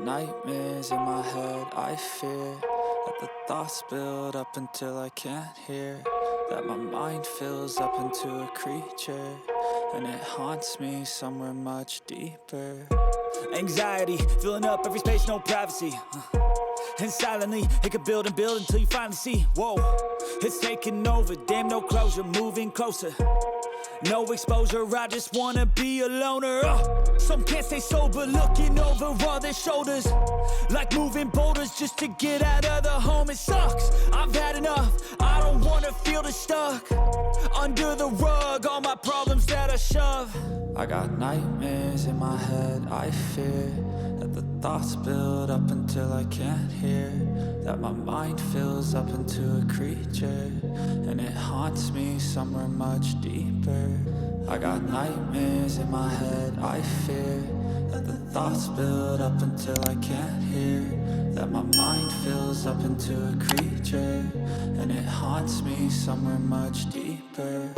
nightmares in my head, I fear that the thoughts build up until I can't hear, that my mind fills up into a creature, and it haunts me somewhere much deeper. Anxiety, filling up every space, no privacy. And silently, it could build and build until you finally see, whoa, it's taking over, damn, no closure, moving closer. No exposure, I just wanna be a loner. Some can't stay sober, looking over all their shoulders, like moving boulders just to get out of the home. It sucks, I've had enough, I don't wanna feel the stuck under the rug, all my problems that I shove. I got nightmares in my head, I fear that the thoughts build up until I can't hear, that my mind fills up into a creature, and it haunts me somewhere much deeper. I got nightmares in my head, I fear that the thoughts build up until I can't hear, that my mind fills up into a creature, and it haunts me somewhere much deeper.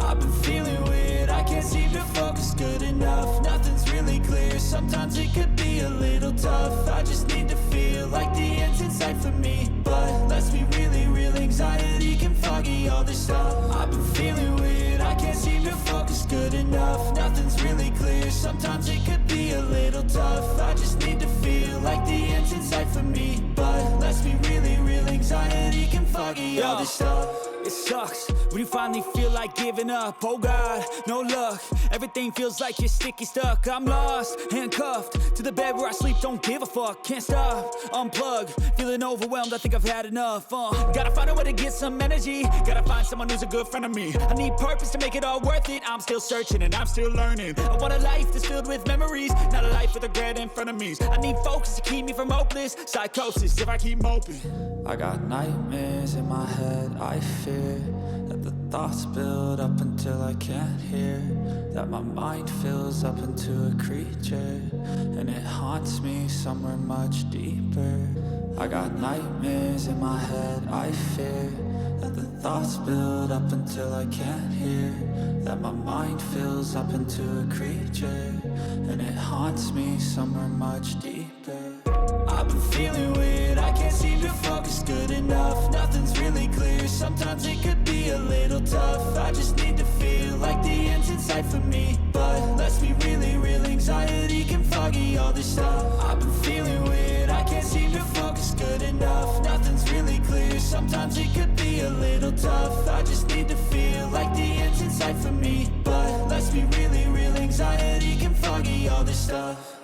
I've been feeling weird, I can't seem to focus good enough, nothing's really clear, sometimes it could be a little tough. I just need to feel like the end's in sight for me, but let's be really real, anxiety can foggy all this stuff. I've been feeling weird, I can't seem to focus good enough, nothing's really clear, sometimes it could be a little tough. I just need to feel like the end's in sight for me, but let's be really real, anxiety can foggy all this stuff. It sucks when you finally feel like giving up. Oh God, no luck, everything feels like you're sticky stuck. I'm lost, handcuffed to the bed where I sleep, don't give a fuck. Can't stop, unplug, feeling overwhelmed, I think I've had enough. Gotta find a way to get some energy, gotta find someone who's a good friend of me. I need purpose to make it all worth it, I'm still searching and I'm still learning. I want a life that's filled with memories, not a life with regret and frenemies. I need focus to keep me from hopeless psychosis if I keep moping. I got nightmares in my head, I fear that the thoughts build up until I can't hear, that my mind fills up into a creature, and it haunts me somewhere much deeper. I got nightmares in my head, I fear that the thoughts build up until I can't hear, that my mind fills up into a creature, and it haunts me somewhere much deeper. I've been feeling weird, I can't seem to focus good enough, nothing's really clear, sometimes it could be a little tough. I just need to feel like the end's in sight for me, but let's be really real, anxiety can foggy all this stuff. I've been feeling weird, I can't seem to focus good enough, nothing's really clear, sometimes it could be a little tough. I just need to feel like the end's in sight for me, but let's be really real, anxiety can foggy all this stuff.